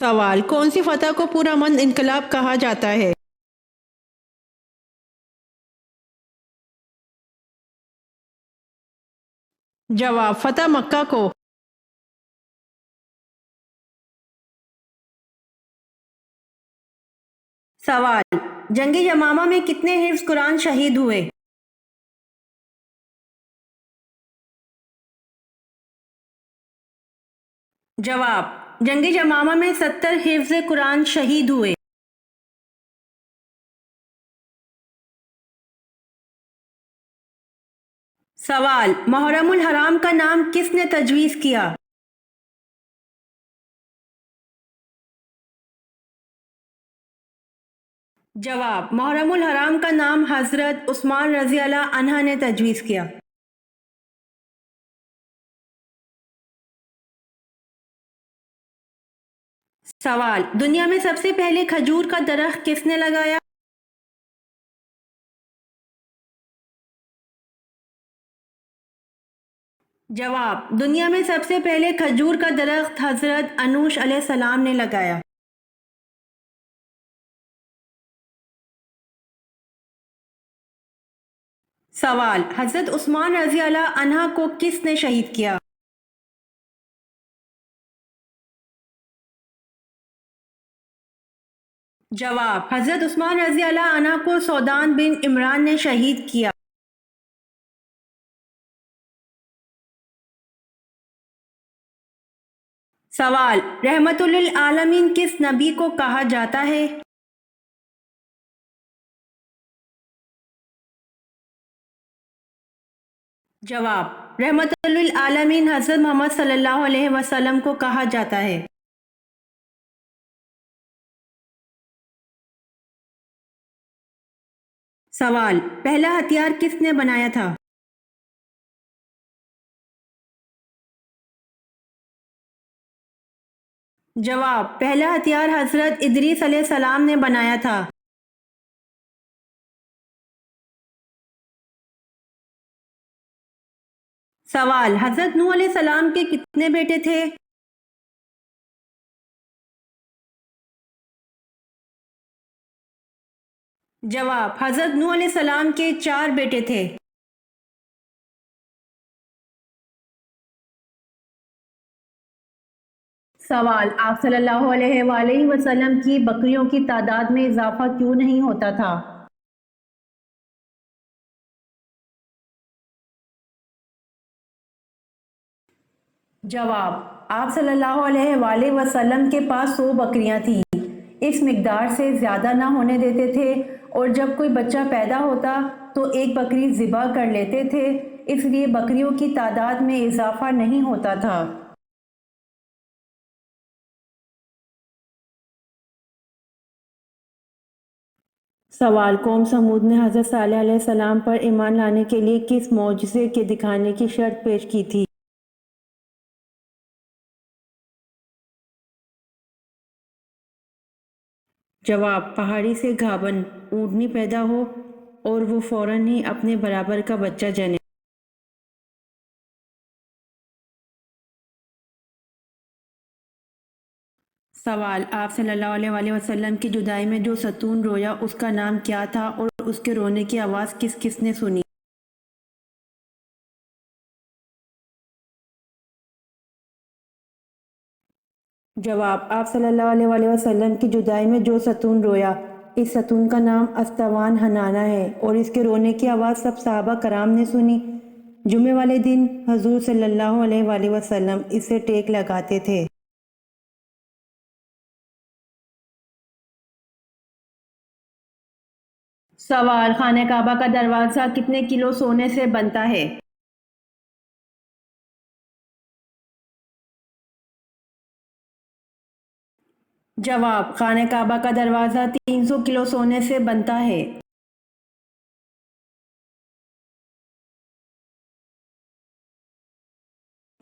سوال، کون سی فتح کو پورا من انقلاب کہا جاتا ہے؟ جواب، فتح مکہ کو۔ سوال، جنگ یمامہ میں کتنے حفظ قرآن شہید ہوئے؟ جواب، جنگ یمامہ میں 70 حفظ قرآن شہید ہوئے۔ سوال، محرم الحرام کا نام کس نے تجویز کیا؟ جواب، محرم الحرام کا نام حضرت عثمان رضی اللہ عنہ نے تجویز کیا۔ سوال، دنیا میں سب سے پہلے کھجور کا درخت کس نے لگایا؟ جواب، دنیا میں سب سے پہلے کھجور کا درخت حضرت انوش علیہ السلام نے لگایا۔ سوال، حضرت عثمان رضی اللہ عنہ کو کس نے شہید کیا؟ جواب، حضرت عثمان رضی اللہ عنہ کو سودان بن عمران نے شہید کیا۔ سوال، رحمت للعالمین کس نبی کو کہا جاتا ہے؟ جواب، رحمت للعالمین حضرت محمد صلی اللہ علیہ وسلم کو کہا جاتا ہے۔ سوال، پہلا ہتھیار کس نے بنایا تھا؟ جواب، پہلا ہتھیار حضرت ادریس علیہ السلام نے بنایا تھا۔ سوال، حضرت نوح علیہ السلام کے کتنے بیٹے تھے؟ جواب، حضرت نوح علیہ السلام کے 4 بیٹے تھے۔ سوال، آپ صلی اللہ علیہ وآلہ وسلم کی بکریوں کی تعداد میں اضافہ کیوں نہیں ہوتا تھا؟ جواب، آپ صلی اللہ علیہ وآلہ وسلم کے پاس 100 بکریاں تھیں، اس مقدار سے زیادہ نہ ہونے دیتے تھے، اور جب کوئی بچہ پیدا ہوتا تو ایک بکری ذبح کر لیتے تھے، اس لیے بکریوں کی تعداد میں اضافہ نہیں ہوتا تھا۔ سوال، قوم سمود نے حضرت صالح علیہ السلام پر ایمان لانے کے لیے کس معجزے کے دکھانے کی شرط پیش کی تھی؟ جواب، پہاڑی سے گھابن اونٹنی پیدا ہو اور وہ فوراً ہی اپنے برابر کا بچہ جنے۔ سوال، آپ صلی اللہ علیہ وآلہ وسلم کی جدائی میں جو ستون رویا اس کا نام کیا تھا اور اس کے رونے کی آواز کس کس نے سنی؟ جواب، آپ صلی اللہ علیہ وآلہ وسلم کی جدائی میں جو ستون رویا، اس ستون کا نام استوان حنانہ ہے، اور اس کے رونے کی آواز سب صحابہ کرام نے سنی۔ جمعے والے دن حضور صلی اللہ علیہ وآلہ وسلم اسے ٹیک لگاتے تھے۔ سوال، خانہ کعبہ کا دروازہ کتنے کلو سونے سے بنتا ہے؟ جواب، خانہ کعبہ کا دروازہ 300 کلو سونے سے بنتا ہے۔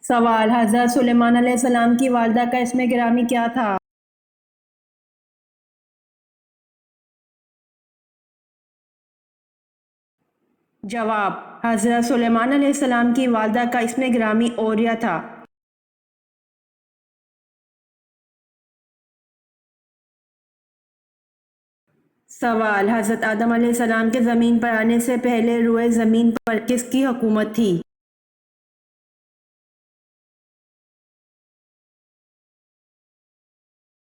سوال، حضرت سلیمان علیہ السلام کی والدہ کا اسم گرامی کیا تھا؟ جواب، حضرت سلیمان علیہ السلام کی والدہ کا اسم گرامی اوریہ تھا۔ سوال: حضرت آدم علیہ السلام کے زمین پر آنے سے پہلے روئے زمین پر کس کی حکومت تھی؟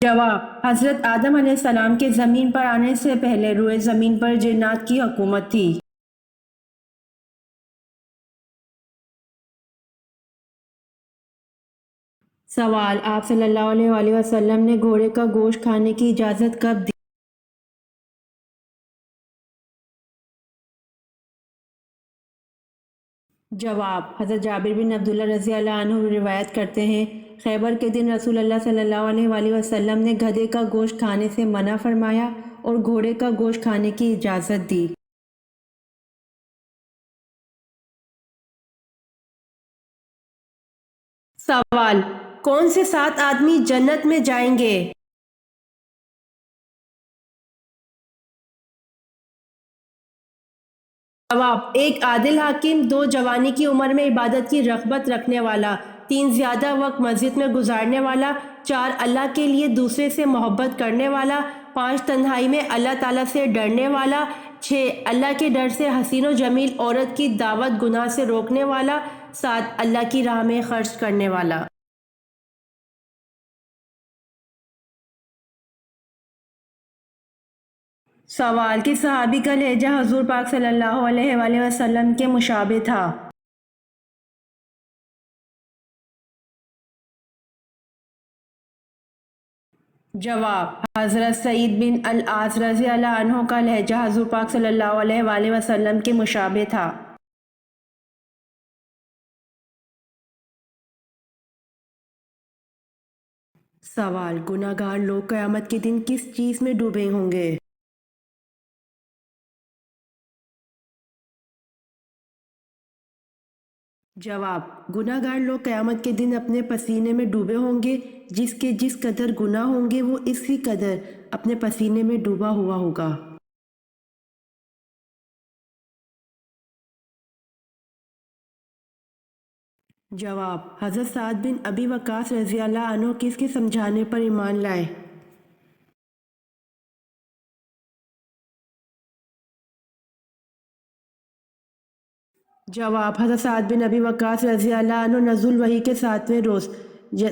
جواب: حضرت آدم علیہ السلام کے زمین پر آنے سے پہلے روئے زمین پر جنات کی حکومت تھی۔ سوال: آپ صلی اللہ علیہ وآلہ وسلم نے گھوڑے کا گوشت کھانے کی اجازت کب دی؟ جواب: حضرت جابر بن عبداللہ رضی اللہ عنہ روایت کرتے ہیں، خیبر کے دن رسول اللہ صلی اللہ علیہ وآلہ وسلم نے گدھے کا گوشت کھانے سے منع فرمایا اور گھوڑے کا گوشت کھانے کی اجازت دی۔ سوال: کون سے 7 آدمی جنت میں جائیں گے؟ جواب: 1 عادل حاکم، 2 جوانی کی عمر میں عبادت کی رغبت رکھنے والا، 3 زیادہ وقت مسجد میں گزارنے والا، 4 اللہ کے لیے دوسرے سے محبت کرنے والا، 5 تنہائی میں اللہ تعالیٰ سے ڈرنے والا، 6 اللہ کے ڈر سے حسین و جمیل عورت کی دعوت گناہ سے روکنے والا، 7 اللہ کی راہ میں خرچ کرنے والا۔ سوال: کس صحابی کا لہجہ حضور پاک صلی اللہ علیہ وآلہ وسلم کے مشابہ تھا؟ جواب: حضرت سعید بن العاص رضی اللہ عنہ کا لہجہ حضور پاک صلی اللہ علیہ وآلہ وسلم کے مشابہ تھا۔ سوال: گناہ گار لوگ قیامت کے دن کس چیز میں ڈوبے ہوں گے؟ جواب: گناہ گار لوگ قیامت کے دن اپنے پسینے میں ڈوبے ہوں گے، جس قدر گناہ ہوں گے وہ اسی قدر اپنے پسینے میں ڈوبا ہوا ہوگا۔ جواب: حضرت سعد بن ابی وقاص رضی اللہ عنہ کس کے سمجھانے پر ایمان لائے؟ جواب: حضرت سعد بن ابی وقاص رضی اللہ عنہ نزول وحی کے 7ویں روز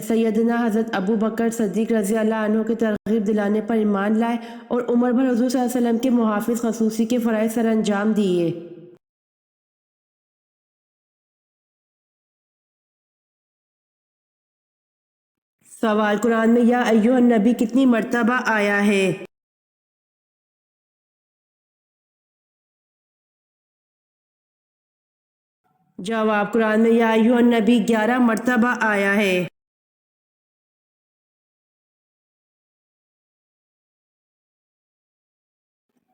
سیدنا حضرت ابو بکر صدیق رضی اللہ عنہ کے ترغیب دلانے پر ایمان لائے اور عمر بھر حضور صلی اللہ علیہ وسلم کے محافظ خصوصی کے فرائض سر انجام دیے۔ سوال: قرآن میں یا ایھا النبی کتنی مرتبہ آیا ہے؟ جواب: قرآن میں یا ایھا النبی 11 مرتبہ آیا ہے۔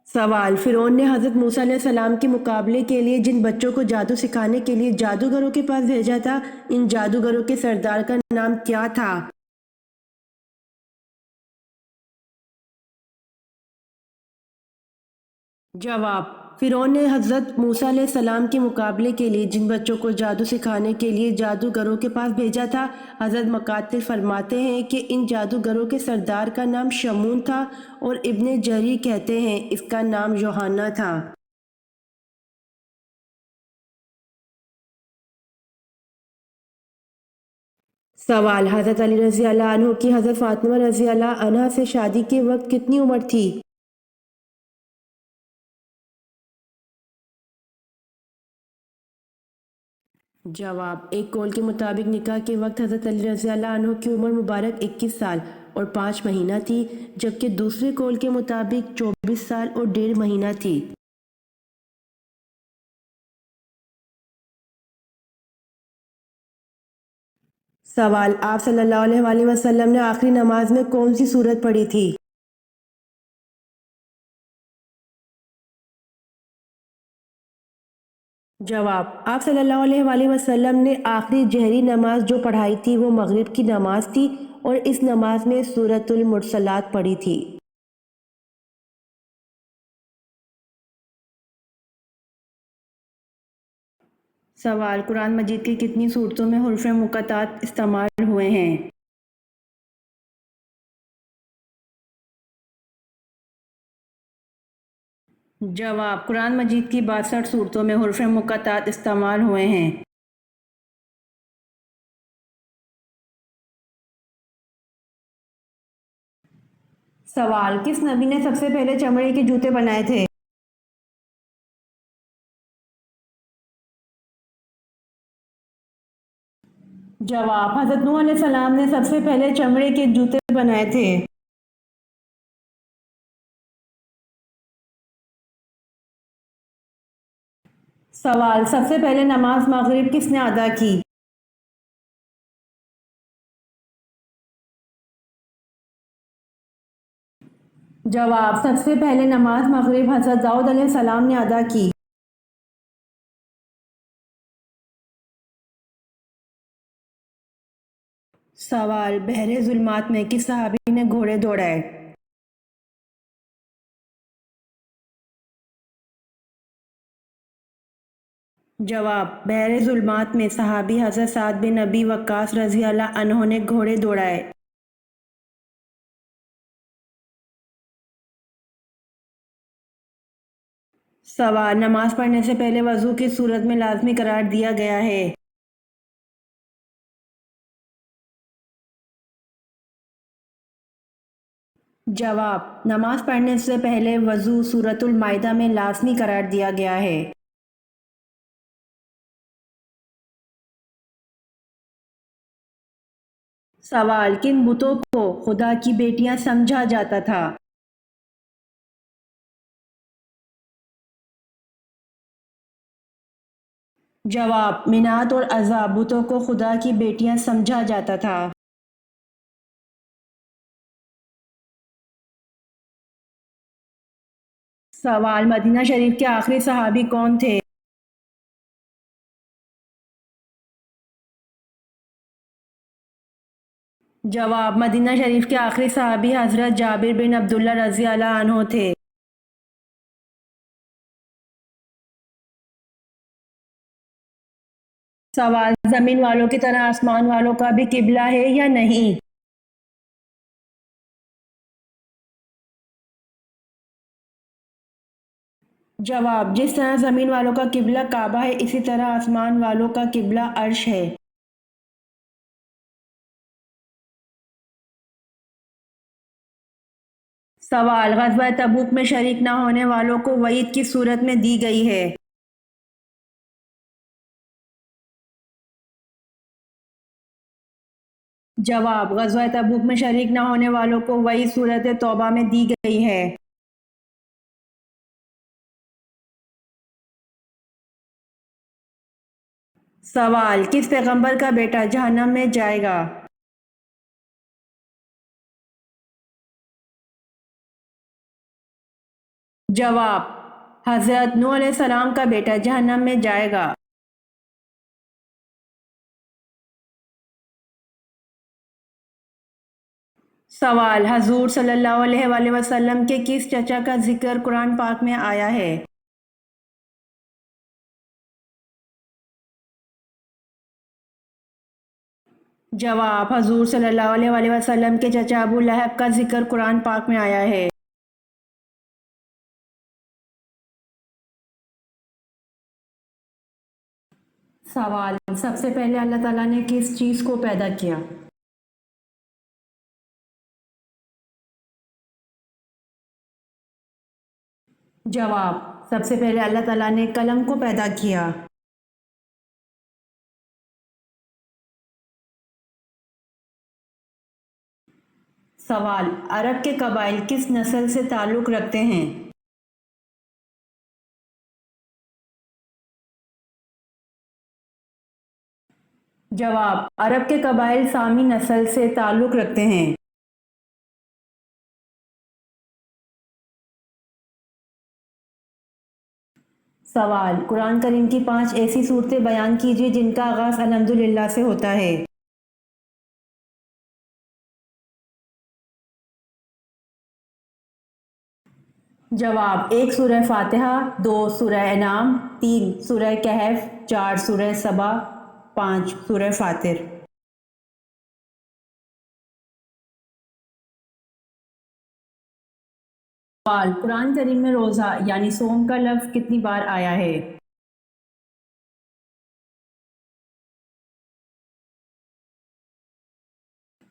سوال: فرعون نے حضرت موسیٰ علیہ السلام کے مقابلے کے لیے جن بچوں کو جادو سکھانے کے لیے جادوگروں کے پاس بھیجا تھا، ان جادوگروں کے سردار کا نام کیا تھا؟ جواب: فرعون نے حضرت موسیٰ علیہ السلام کے مقابلے کے لیے جن بچوں کو جادو سکھانے کے لیے جادوگروں کے پاس بھیجا تھا، حضرت مقاتل فرماتے ہیں کہ ان جادوگروں کے سردار کا نام شمون تھا اور ابن جریر کہتے ہیں اس کا نام یوحنا تھا۔ سوال: حضرت علی رضی اللہ عنہ کی حضرت فاطمہ رضی اللہ عنہا سے شادی کے وقت کتنی عمر تھی؟ جواب: ایک قول کے مطابق نکاح کے وقت حضرت علی رضی اللہ عنہ کی عمر مبارک 21 سال اور 5 مہینہ تھی، جبکہ دوسرے قول کے مطابق 24 سال اور 1.5 مہینہ تھی۔ سوال: آپ صلی اللہ علیہ وآلہ وسلم نے آخری نماز میں کون سی سورت پڑھی تھی؟ جواب: آپ صلی اللہ علیہ وآلہ وسلم نے آخری جہری نماز جو پڑھائی تھی وہ مغرب کی نماز تھی اور اس نماز میں سورۃ المرسلات پڑھی تھی۔ سوال: قرآن مجید کی کتنی صورتوں میں حروف مقطعات استعمال ہوئے ہیں؟ جواب: قرآن مجید کی 62 صورتوں میں حروف مقطعات استعمال ہوئے ہیں۔ سوال: کس نبی نے سب سے پہلے چمڑے کے جوتے بنائے تھے؟ جواب: حضرت نوح علیہ السلام نے سب سے پہلے چمڑے کے جوتے بنائے تھے۔ سوال: سب سے پہلے نماز مغرب کس نے ادا کی؟ جواب: سب سے پہلے نماز مغرب حضرت داؤد علیہ السلام نے ادا کی۔ سوال: بحر ظلمات میں کس صحابی نے گھوڑے دوڑائے؟ جواب: بحر ظلمات میں صحابی حضرت سعد بن ابی وقاص رضی اللہ عنہ نے گھوڑے دوڑائے۔ سوال: نماز پڑھنے سے پہلے وضو کس صورت میں لازمی قرار دیا گیا ہے؟ جواب: نماز پڑھنے سے پہلے وضو سورۃ المائدہ میں لازمی قرار دیا گیا ہے۔ سوال: کن بتوں کو خدا کی بیٹیاں سمجھا جاتا تھا؟ جواب: منات اور عزا بتوں کو خدا کی بیٹیاں سمجھا جاتا تھا۔ سوال: مدینہ شریف کے آخری صحابی کون تھے؟ جواب: مدینہ شریف کے آخری صحابی حضرت جابر بن عبداللہ رضی اللہ عنہ تھے۔ سوال: زمین والوں کی طرح آسمان والوں کا بھی قبلہ ہے یا نہیں؟ جواب: جس طرح زمین والوں کا قبلہ کعبہ ہے اسی طرح آسمان والوں کا قبلہ عرش ہے۔ سوال: غزوہ تبوک میں شریک نہ ہونے والوں کو وعید کس صورت میں دی گئی ہے؟ جواب: غزوہ تبوک میں شریک نہ ہونے والوں کو وعید سورۃ توبہ میں دی گئی ہے۔ سوال: کس پیغمبر کا بیٹا جہنم میں جائے گا؟ جواب: حضرت نوح علیہ السلام کا بیٹا جہنم میں جائے گا۔ سوال: حضور صلی اللہ علیہ وآلہ وسلم کے کس چچا کا ذکر قرآن پاک میں آیا ہے؟ جواب: حضور صلی اللہ علیہ وآلہ وسلم کے چچا ابو لہب کا ذکر قرآن پاک میں آیا ہے۔ سوال: سب سے پہلے اللہ تعالیٰ نے کس چیز کو پیدا کیا؟ جواب: سب سے پہلے اللہ تعالیٰ نے قلم کو پیدا کیا۔ سوال: عرب کے قبائل کس نسل سے تعلق رکھتے ہیں؟ جواب: عرب کے قبائل سامی نسل سے تعلق رکھتے ہیں۔ سوال: قرآن کریم کی 5 ایسی صورتیں بیان کیجیے جن کا آغاز الحمدللہ سے ہوتا ہے۔ جواب: 1 سورہ فاتحہ، 2 سورہ انعام، 3 سورہ کہف، 4 سورہ سبا، 5 سورہ فاطر۔ سوال، قرآن کریم میں روزہ یعنی صوم کا لفظ کتنی بار آیا ہے؟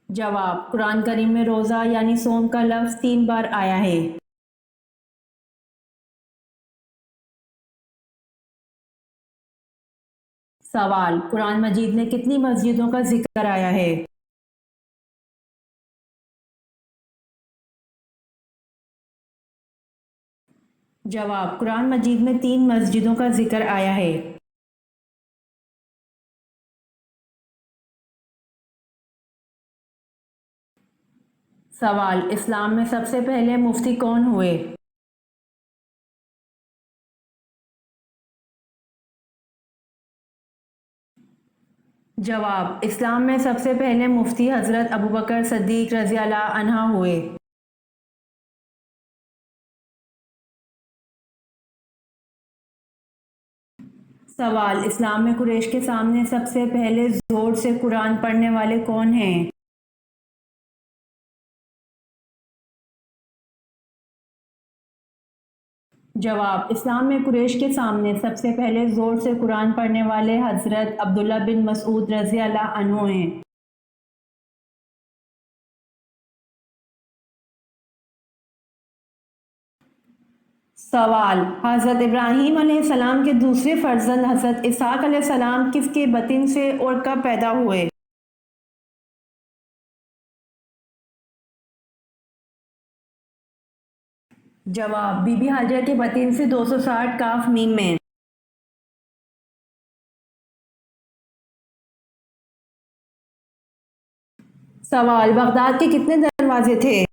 جواب، قرآن کریم میں روزہ یعنی صوم کا لفظ 3 بار آیا ہے۔ سوال، قرآن مجید میں کتنی مسجدوں کا ذکر آیا ہے؟ جواب، قرآن مجید میں 3 مسجدوں کا ذکر آیا ہے۔ سوال، اسلام میں سب سے پہلے مفتی کون ہوئے؟ جواب، اسلام میں سب سے پہلے مفتی حضرت ابوبکر صدیق رضی اللہ عنہ ہوئے۔ سوال، اسلام میں قریش کے سامنے سب سے پہلے زور سے قرآن پڑھنے والے کون ہیں؟ جواب، اسلام میں قریش کے سامنے سب سے پہلے زور سے قرآن پڑھنے والے حضرت عبداللہ بن مسعود رضی اللہ عنہ ہیں۔ سوال، حضرت ابراہیم علیہ السلام کے دوسرے فرزند حضرت اسحاق علیہ السلام کس کے بطن سے اور کب پیدا ہوئے؟ جواب، بی بی ہاجرہ کے بطن سے 260 کاف میم میں۔ سوال، بغداد کے کتنے دروازے تھے؟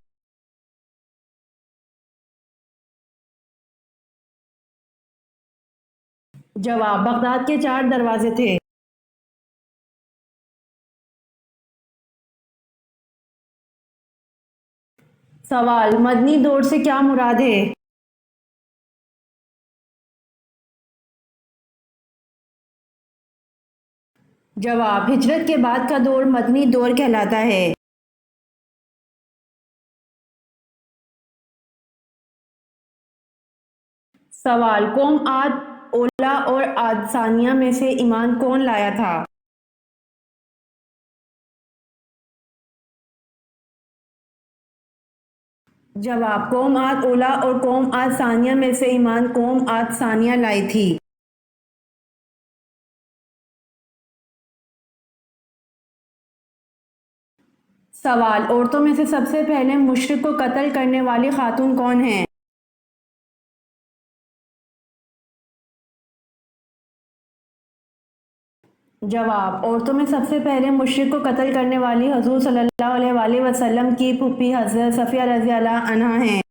جواب، بغداد کے 4 دروازے تھے۔ سوال، مدنی دور سے کیا مراد ہے؟ جواب، ہجرت کے بعد کا دور مدنی دور کہلاتا ہے۔ سوال، قوم عاد اولا اور عاد ثانیہ میں سے ایمان کون لایا تھا؟ جواب، قوم عاد اولا اور قوم عاد ثانیہ میں سے ایمان قوم عاد ثانیہ لائی تھی۔ سوال، عورتوں میں سے سب سے پہلے مشرک کو قتل کرنے والی خاتون کون ہیں؟ جواب، عورتوں میں سب سے پہلے مشرک کو قتل کرنے والی حضور صلی اللہ علیہ وآلہ وسلم کی پھوپھی حضرت صفیہ رضی اللہ عنہا ہیں۔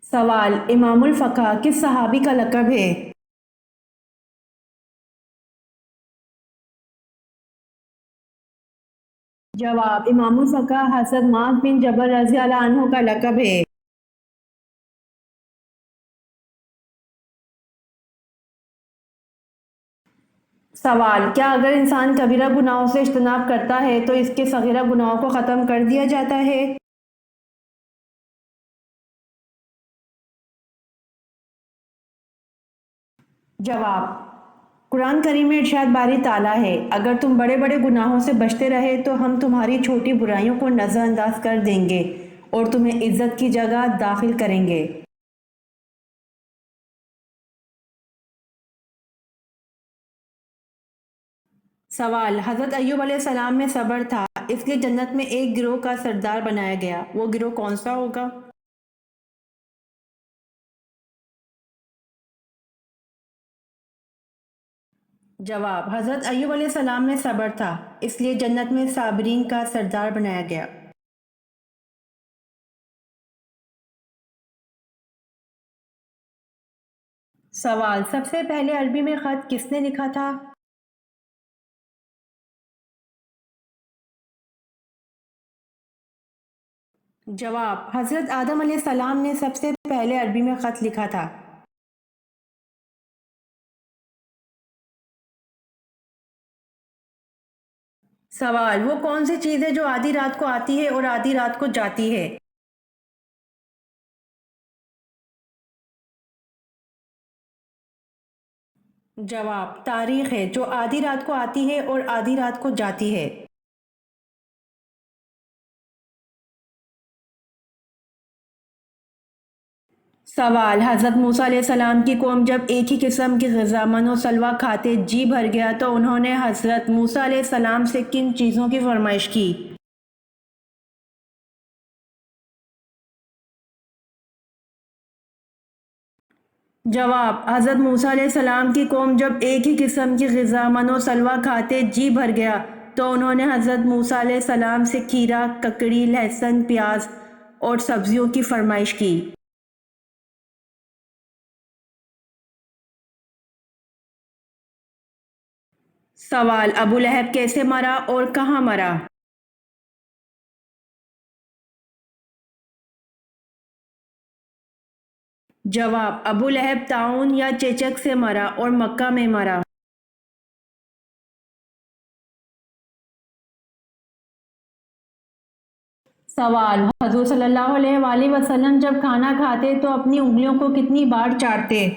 سوال، امام الفقہ کس صحابی کا لقب ہے؟ جواب، امام الفقہ حضرت معاذ بن جبل رضی اللہ عنہ کا لقب ہے۔ سوال، کیا اگر انسان کبیرہ گناہوں سے اجتناب کرتا ہے تو اس کے صغیرہ گناہوں کو ختم کر دیا جاتا ہے؟ جواب، قرآن کریم میں ارشاد باری تعالیٰ ہے، اگر تم بڑے بڑے گناہوں سے بچتے رہے تو ہم تمہاری چھوٹی برائیوں کو نظر انداز کر دیں گے اور تمہیں عزت کی جگہ داخل کریں گے۔ سوال، حضرت ایوب علیہ السلام میں صبر تھا اس لیے جنت میں ایک گروہ کا سردار بنایا گیا، وہ گروہ کون سا ہوگا؟ جواب، حضرت ایوب علیہ السلام میں صبر تھا اس لیے جنت میں صابرین کا سردار بنایا گیا۔ سوال، سب سے پہلے عربی میں خط کس نے لکھا تھا؟ جواب، حضرت آدم علیہ السلام نے سب سے پہلے عربی میں خط لکھا تھا۔ سوال: وہ کون سی چیز ہے جو آدھی رات کو آتی ہے اور آدھی رات کو جاتی ہے؟ جواب: تاریخ ہے، جو آدھی رات کو آتی ہے اور آدھی رات کو جاتی ہے۔ سوال: حضرت موسیٰ علیہ السلام کی قوم جب ایک ہی قسم کی غذا من و سلوہ کھاتے جی بھر گیا تو انہوں نے حضرت موسیٰ علیہ السلام سے کن چیزوں کی فرمائش کی؟ جواب: حضرت موسیٰ علیہ السلام کی قوم جب ایک ہی قسم کی غذا من و سلوہ کھاتے جی بھر گیا تو انہوں نے حضرت موسیٰ علیہ السلام سے کھیرا، ککڑی، لہسن، پیاز اور سبزیوں کی فرمائش کی۔ سوال: ابو لہب کیسے مرا اور کہاں مرا؟ جواب: ابو لہب طاعون یا چیچک سے مرا اور مکہ میں مرا۔ سوال: حضور صلی اللہ علیہ وآلہ وسلم جب کھانا کھاتے تو اپنی انگلیوں کو کتنی بار چاٹتے؟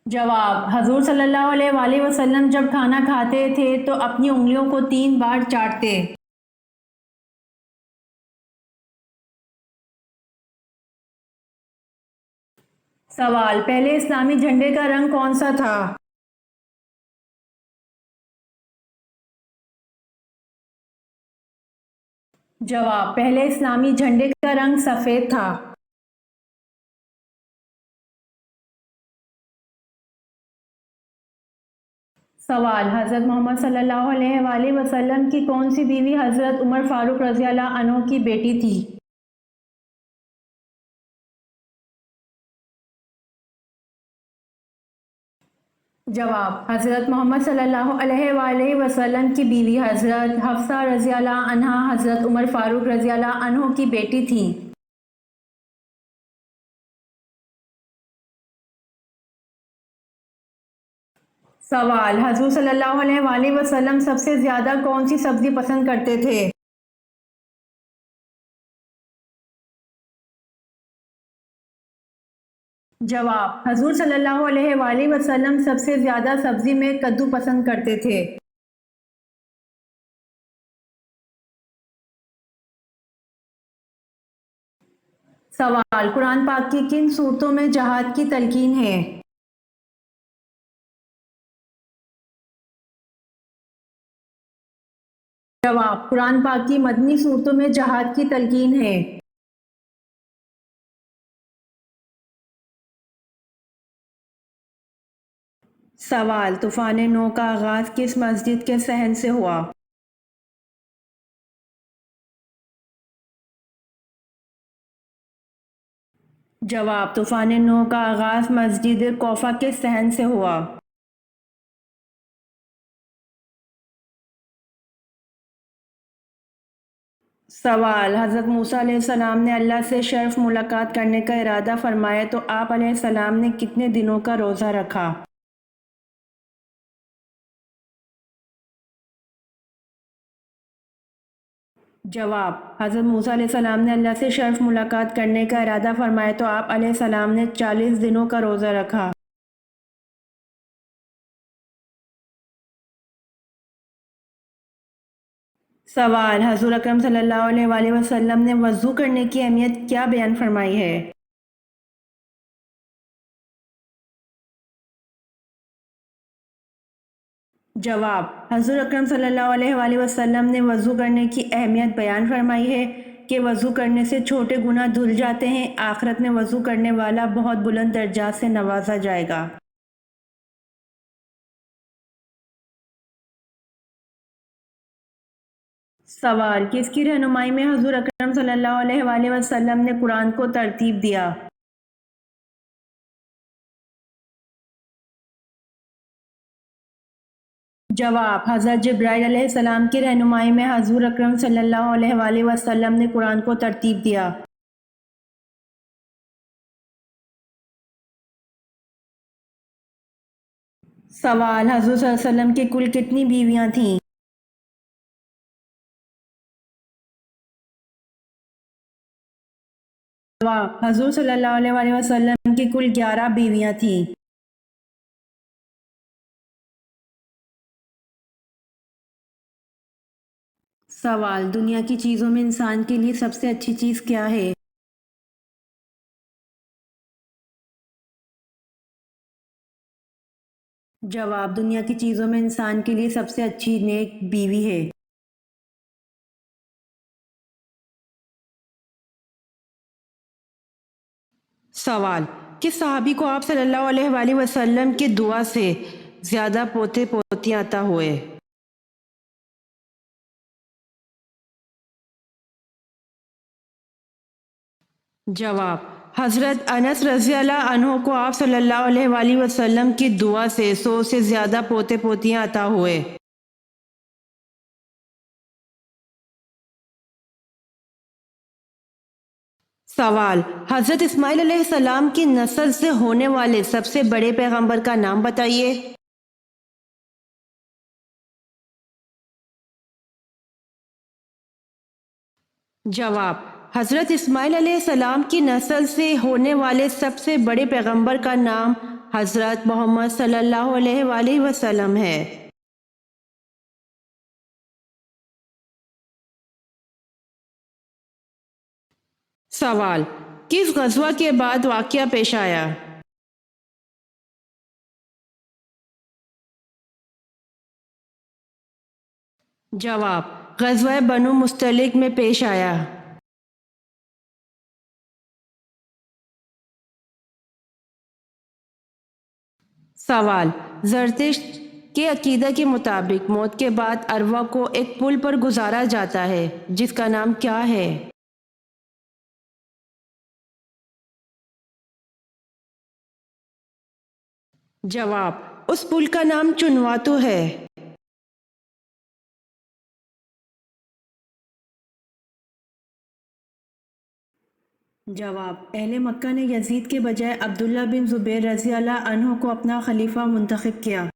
جواب: حضور صلی اللہ علیہ وآلہ وسلم جب کھانا کھاتے تھے تو اپنی انگلیوں کو 3 بار چاٹتے۔ سوال: پہلے اسلامی جھنڈے کا رنگ کون سا تھا؟ جواب: پہلے اسلامی جھنڈے کا رنگ سفید تھا۔ سوال: حضرت محمد صلی اللہ علیہ وآلہ وسلم کی کون سی بیوی حضرت عمر فاروق رضی اللہ عنہ کی بیٹی تھی؟ جواب: حضرت محمد صلی اللہ علیہ وآلہ وسلم کی بیوی حضرت حفصہ رضی اللہ عنہا حضرت عمر فاروق رضی اللہ عنہ کی بیٹی تھیں۔ سوال: حضور صلی اللہ علیہ وآلہ وسلم سب سے زیادہ کون سی سبزی پسند کرتے تھے؟ جواب: حضور صلی اللہ علیہ وآلہ وسلم سب سے زیادہ سبزی میں کدو پسند کرتے تھے۔ سوال: قرآن پاک کی کن صورتوں میں جہاد کی تلقین ہے؟ جواب: قرآن پاک کی مدنی صورتوں میں جہاد کی تلقین ہے۔ سوال: طوفان نو کا آغاز کس مسجد کے صحن سے ہوا؟ جواب: طوفان نو کا آغاز مسجد کوفہ کے صحن سے ہوا۔ سوال: حضرت موسیٰ علیہ السلام نے اللہ سے شرف ملاقات کرنے کا ارادہ فرمایا تو آپ علیہ السلام نے کتنے دنوں کا روزہ رکھا؟ جواب: حضرت موسیٰ علیہ السلام نے اللہ سے شرف ملاقات کرنے کا ارادہ فرمایا تو آپ علیہ السلام نے 40 دنوں کا روزہ رکھا۔ سوال: حضور اکرم صلی اللہ علیہ وآلہ وسلم نے وضو کرنے کی اہمیت کیا بیان فرمائی ہے؟ جواب: حضور اکرم صلی اللہ علیہ وآلہ وسلم نے وضو کرنے کی اہمیت بیان فرمائی ہے کہ وضو کرنے سے چھوٹے گناہ دھل جاتے ہیں، آخرت میں وضو کرنے والا بہت بلند درجات سے نوازا جائے گا۔ سوال: کس کی رہنمائی میں حضور اکرم صلی اللہ علیہ وآلہ وسلم نے قرآن کو ترتیب دیا؟ جواب: حضرت جبرائیل علیہ السلام کی رہنمائی میں حضور اکرم صلی اللہ علیہ وآلہ وسلم نے قرآن کو ترتیب دیا۔ سوال: حضور صلی اللہ علیہ وسلم کے کل کتنی بیویاں تھیں؟ جواب: حضور صلی اللہ علیہ وسلم کی کل 11 بیویاں تھیں۔ سوال: دنیا کی چیزوں میں انسان کے لیے سب سے اچھی چیز کیا ہے؟ جواب: دنیا کی چیزوں میں انسان کے لیے سب سے اچھی نیک بیوی ہے۔ سوال: کس صحابی کو آپ صلی اللہ علیہ وآلہ وسلم کی دعا سے زیادہ پوتے پوتیاں عطا ہوئے؟ جواب: حضرت انس رضی اللہ عنہ کو آپ صلی اللہ علیہ وآلہ وسلم کی دعا سے 100 سے زیادہ پوتے پوتیاں عطا ہوئے۔ سوال: حضرت اسماعیل علیہ السلام کی نسل سے ہونے والے سب سے بڑے پیغمبر کا نام بتائیے۔ جواب: حضرت اسماعیل علیہ السلام کی نسل سے ہونے والے سب سے بڑے پیغمبر کا نام حضرت محمد صلی اللہ علیہ وآلہ وسلم ہے۔ سوال: کس غزوہ کے بعد واقعہ پیش آیا؟ جواب: غزوہ بنو مستلق میں پیش آیا۔ سوال: زرتشت کے عقیدہ کے مطابق موت کے بعد ارواح کو ایک پل پر گزارا جاتا ہے جس کا نام کیا ہے؟ جواب: اس پل کا نام چنواتو ہے۔ جواب: اہل مکہ نے یزید کے بجائے عبداللہ بن زبیر رضی اللہ عنہ کو اپنا خلیفہ منتخب کیا۔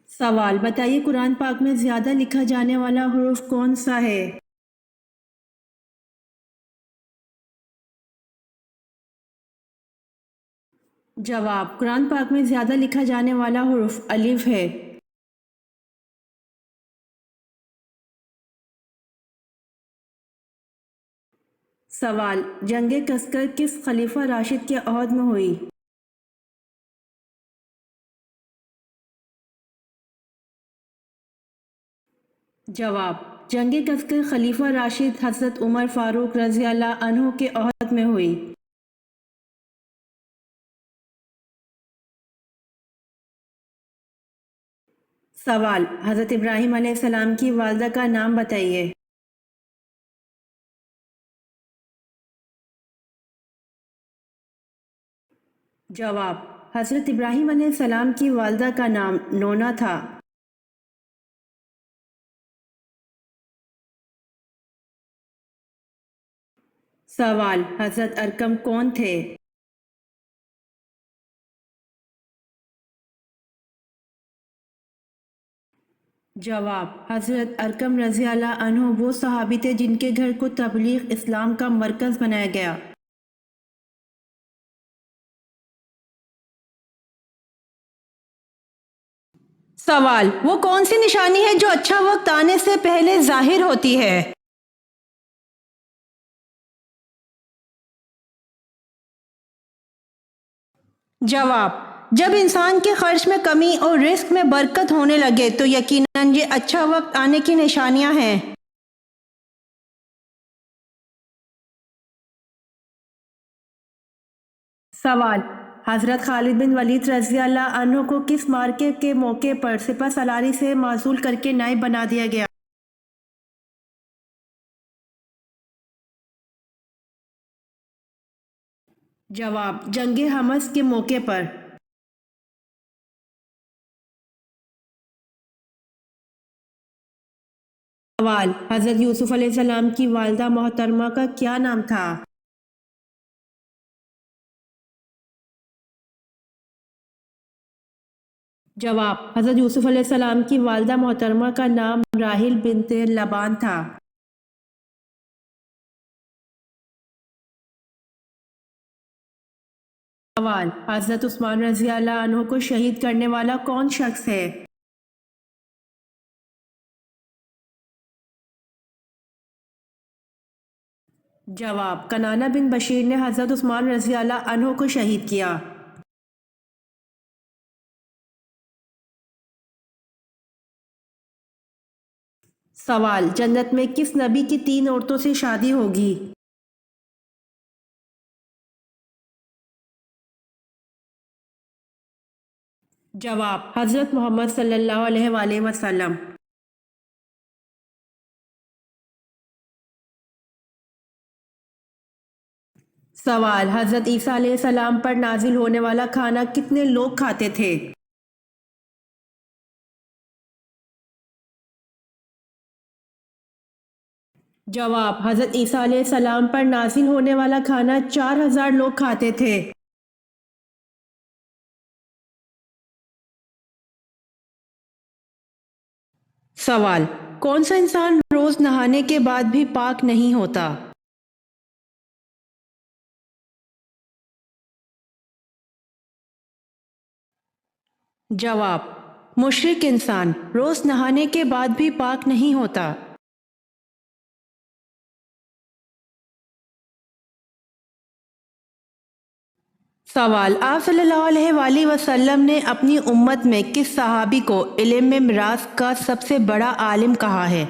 سوال: بتائیے قرآن پاک میں زیادہ لکھا جانے والا حرف کون سا ہے؟ جواب: قرآن پاک میں زیادہ لکھا جانے والا حرف الف ہے۔ سوال: جنگ کسکر کس خلیفہ راشد کے عہد میں ہوئی؟ جواب: جنگ کسکر خلیفہ راشد حضرت عمر فاروق رضی اللہ عنہ کے عہد میں ہوئی۔ سوال: حضرت ابراہیم علیہ السلام کی والدہ کا نام بتائیے۔ جواب: حضرت ابراہیم علیہ السلام کی والدہ کا نام نونا تھا۔ سوال: حضرت ارقم کون تھے؟ جواب: حضرت ارقم رضی اللہ عنہ وہ صحابی تھے جن کے گھر کو تبلیغ اسلام کا مرکز بنایا گیا۔ سوال: وہ کون سی نشانی ہے جو اچھا وقت آنے سے پہلے ظاہر ہوتی ہے؟ جواب: جب انسان کے خرچ میں کمی اور رزق میں برکت ہونے لگے تو یقیناً یہ اچھا وقت آنے کی نشانیاں ہیں۔ سوال: حضرت خالد بن ولید رضی اللہ عنہ کو کس معرکے کے موقع پر سپہ سالاری سے معزول کر کے نائب بنا دیا گیا؟ جواب: جنگ حمص کے موقع پر۔ سوال: حضرت یوسف علیہ السلام کی والدہ محترمہ کا کیا نام تھا؟ جواب: حضرت یوسف علیہ السلام کی والدہ محترمہ کا نام راحیل بنت لبان تھا۔ سوال: حضرت عثمان رضی اللہ عنہ کو شہید کرنے والا کون شخص ہے؟ جواب: کنانہ بن بشیر نے حضرت عثمان رضی اللہ عنہ کو شہید کیا۔ سوال: جنت میں کس نبی کی 3 عورتوں سے شادی ہوگی؟ جواب: حضرت محمد صلی اللہ علیہ وآلہ وسلم۔ سوال: حضرت عیسیٰ علیہ السلام پر نازل ہونے والا کھانا کتنے لوگ کھاتے تھے؟ جواب: حضرت عیسیٰ علیہ السلام پر نازل ہونے والا کھانا 4000 لوگ کھاتے تھے۔ سوال: کون سا انسان روز نہانے کے بعد بھی پاک نہیں ہوتا؟ جواب: مشرک انسان روز نہانے کے بعد بھی پاک نہیں ہوتا۔ سوال: آپ صلی اللہ علیہ وآلہ وسلم نے اپنی امت میں کس صحابی کو علم میں میراث کا سب سے بڑا عالم کہا ہے؟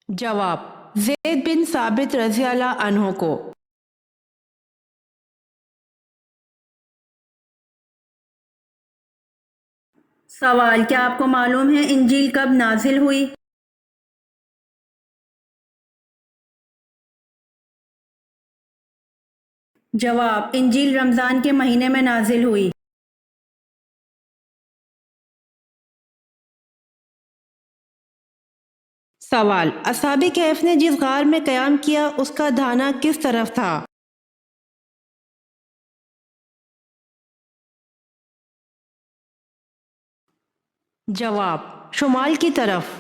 جواب: زید بن ثابت رضی اللہ عنہ کو۔ سوال: کیا آپ کو معلوم ہے انجیل کب نازل ہوئی؟ جواب: انجیل رمضان کے مہینے میں نازل ہوئی۔ سوال: اصحاب کہف نے جس غار میں قیام کیا اس کا دھانا کس طرف تھا؟ جواب: شمال کی طرف۔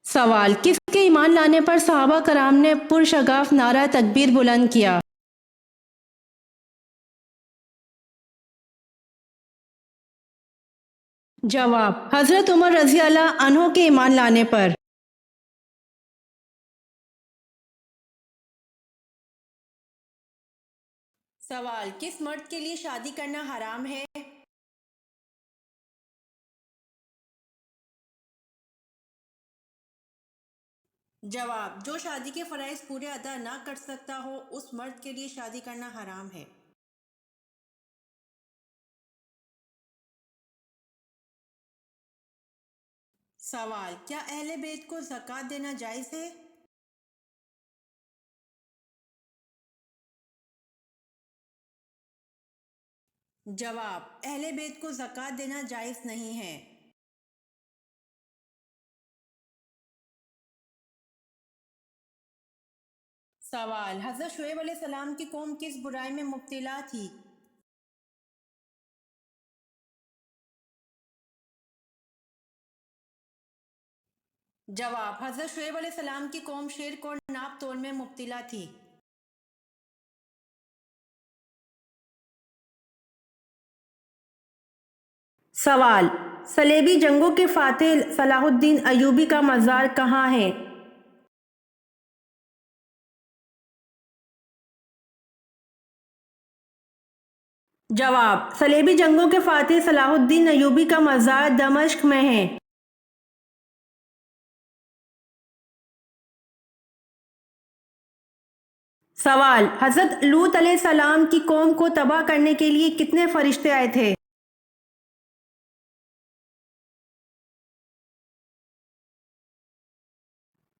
سوال: کس کے ایمان لانے پر صحابہ کرام نے پرشگاف نعرہ تکبیر بلند کیا؟ جواب: حضرت عمر رضی اللہ عنہ کے ایمان لانے پر۔ سوال: کس مرد کے لیے شادی کرنا حرام ہے؟ جواب: جو شادی کے فرائض پورے ادا نہ کر سکتا ہو اس مرد کے لیے شادی کرنا حرام ہے۔ سوال: کیا اہل بیت کو زکوٰۃ دینا جائز ہے؟ جواب: اہل بیت کو زکوٰۃ دینا جائز نہیں ہے۔ سوال: حضرت شعیب علیہ السلام کی قوم کس برائی میں مبتلا تھی؟ جواب: حضرت شعیب علیہ السلام کی قوم شرک اور ناپ تول میں مبتلا تھی۔ سوال: صلیبی جنگوں کے فاتح صلاح الدین ایوبی کا مزار کہاں ہے؟ جواب: صلیبی جنگوں کے فاتح صلاح الدین ایوبی کا مزار دمشق میں ہے۔ سوال: حضرت لوط علیہ السلام کی قوم کو تباہ کرنے کے لیے کتنے فرشتے آئے تھے؟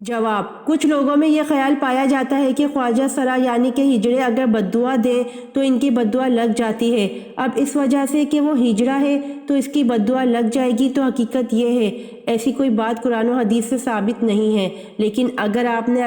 جواب: کچھ لوگوں میں یہ خیال پایا جاتا ہے کہ خواجہ سرا یعنی کہ ہجڑے اگر بددعا دے تو ان کی بددعا لگ جاتی ہے۔ اب اس وجہ سے کہ وہ ہجڑا ہے تو اس کی بددعا لگ جائے گی، تو حقیقت یہ ہے ایسی کوئی بات قرآن و حدیث سے ثابت نہیں ہے۔ لیکن اگر آپ نے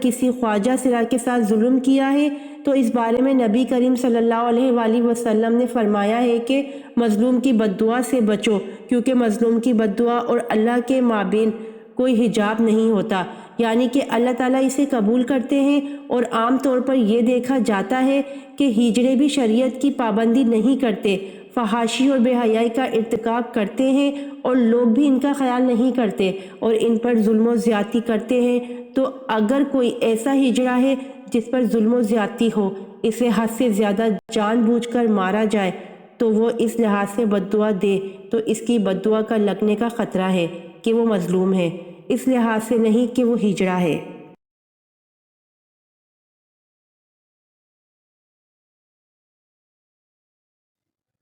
کسی خواجہ سرا کے ساتھ ظلم کیا ہے تو اس بارے میں نبی کریم صلی اللہ علیہ وآلہ وسلم نے فرمایا ہے کہ مظلوم کی بددعا سے بچو، کیونکہ مظلوم کی بددعا اور اللہ کے مابین کوئی حجاب نہیں ہوتا، یعنی کہ اللہ تعالیٰ اسے قبول کرتے ہیں۔ اور عام طور پر یہ دیکھا جاتا ہے کہ ہجڑے بھی شریعت کی پابندی نہیں کرتے، فحاشی اور بے حیائی کا ارتکاب کرتے ہیں، اور لوگ بھی ان کا خیال نہیں کرتے اور ان پر ظلم و زیادتی کرتے ہیں۔ تو اگر کوئی ایسا ہجڑا ہے جس پر ظلم و زیادتی ہو، اسے حد سے زیادہ جان بوجھ کر مارا جائے، تو وہ اس لحاظ سے بددعا دے تو اس کی بددعا کا لگنے کا خطرہ ہے کہ وہ مظلوم ہے، اس لحاظ سے نہیں کہ وہ ہجڑا ہے۔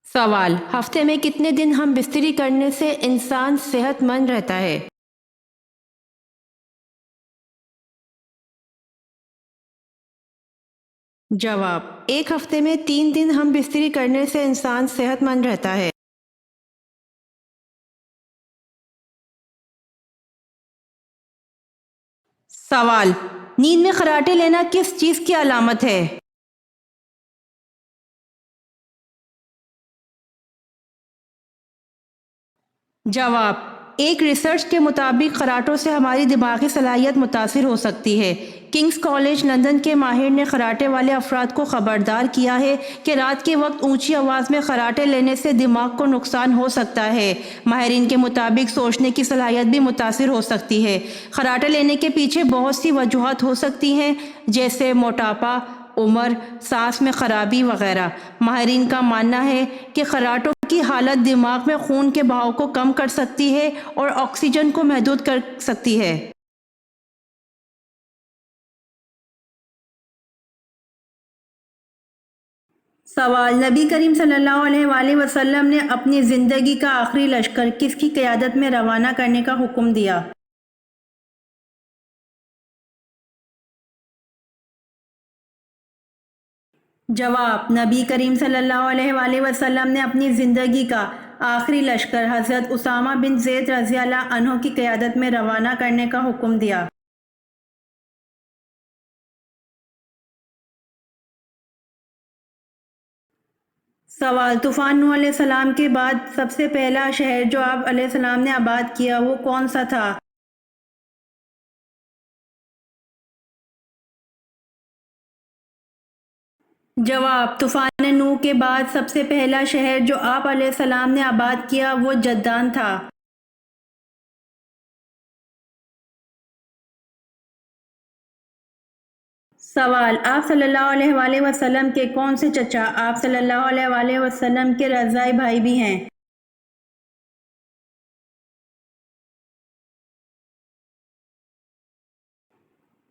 سوال: ہفتے میں کتنے دن ہم بستری کرنے سے انسان صحت مند رہتا ہے؟ جواب: ایک ہفتے میں 3 دن ہم بستری کرنے سے انسان صحت مند رہتا ہے۔ سوال: نیند میں خراٹے لینا کس چیز کی علامت ہے؟ جواب: ایک ریسرچ کے مطابق خراٹوں سے ہماری دماغی صلاحیت متاثر ہو سکتی ہے۔ کنگز کالج لندن کے ماہر نے خراٹے والے افراد کو خبردار کیا ہے کہ رات کے وقت اونچی آواز میں خراٹے لینے سے دماغ کو نقصان ہو سکتا ہے۔ ماہرین کے مطابق سوچنے کی صلاحیت بھی متاثر ہو سکتی ہے۔ خراٹے لینے کے پیچھے بہت سی وجوہات ہو سکتی ہیں، جیسے موٹاپا، عمر، سانس میں خرابی وغیرہ۔ ماہرین کا ماننا ہے کہ خراٹوں کی حالت دماغ میں خون کے بہاؤ کو کم کر سکتی ہے اور آکسیجن کو محدود کر سکتی ہے۔ سوال: نبی کریم صلی اللہ علیہ وآلہ وسلم نے اپنی زندگی کا آخری لشکر کس کی قیادت میں روانہ کرنے کا حکم دیا؟ جواب: نبی کریم صلی اللہ علیہ وآلہ وسلم نے اپنی زندگی کا آخری لشکر حضرت اسامہ بن زید رضی اللہ عنہ کی قیادت میں روانہ کرنے کا حکم دیا۔ سوال: طوفان نوح علیہ السلام کے بعد سب سے پہلا شہر جو آپ علیہ السلام نے آباد کیا وہ کون سا تھا؟ جواب: طوفان نوح کے بعد سب سے پہلا شہر جو آپ علیہ السلام نے آباد کیا وہ جدان تھا۔ سوال: آپ صلی اللہ علیہ وآلہ وسلم کے کون سے چچا آپ صلی اللہ علیہ وآلہ وسلم کے رضاعی بھائی بھی ہیں؟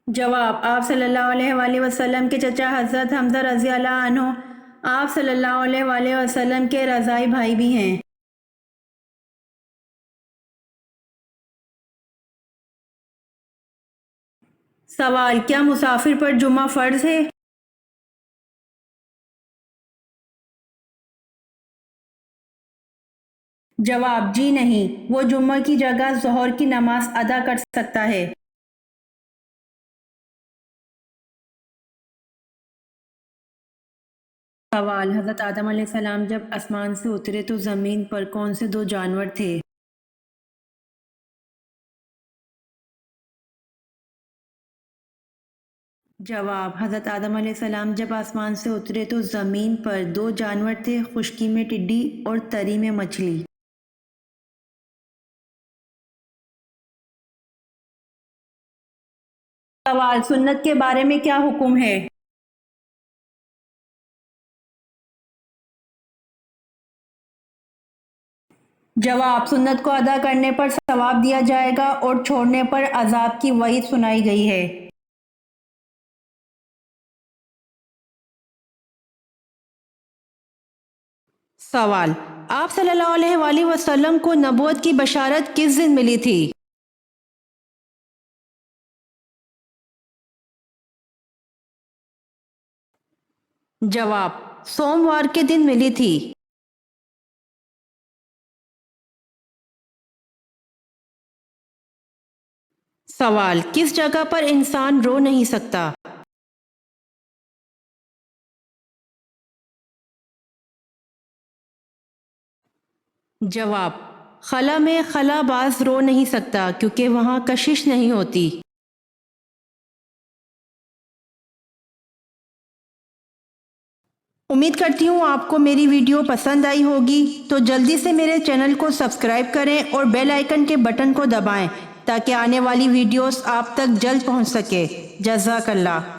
جواب: آپ صلی اللہ علیہ وآلہ وسلم کے چچا حضرت حمزہ رضی اللہ عنہ آپ صلی اللہ علیہ وآلہ وسلم کے رضاعی بھائی بھی ہیں۔ سوال: کیا مسافر پر جمعہ فرض ہے؟ جواب: جی نہیں، وہ جمعہ کی جگہ ظہر کی نماز ادا کر سکتا ہے۔ سوال: حضرت آدم علیہ السلام جب آسمان سے اترے تو زمین پر کون سے 2 جانور تھے؟ جواب: حضرت آدم علیہ السلام جب آسمان سے اترے تو زمین پر 2 جانور تھے، خشکی میں ٹڈی اور تری میں مچھلی۔ سوال: سنت کے بارے میں کیا حکم ہے؟ جواب: سنت کو ادا کرنے پر ثواب دیا جائے گا اور چھوڑنے پر عذاب کی وعید سنائی گئی ہے۔ سوال: آپ صلی اللہ علیہ وآلہ وسلم کو نبوت کی بشارت کس دن ملی تھی؟ جواب: سوموار کے دن ملی تھی۔ سوال: کس جگہ پر انسان رو نہیں سکتا؟ جواب: خلا میں خلا باز رو نہیں سکتا کیونکہ وہاں کشش نہیں ہوتی۔ امید کرتی ہوں آپ کو میری ویڈیو پسند آئی ہوگی، تو جلدی سے میرے چینل کو سبسکرائب کریں اور بیل آئیکن کے بٹن کو دبائیں تاکہ آنے والی ویڈیوز آپ تک جلد پہنچ سکے۔ جزاک اللہ۔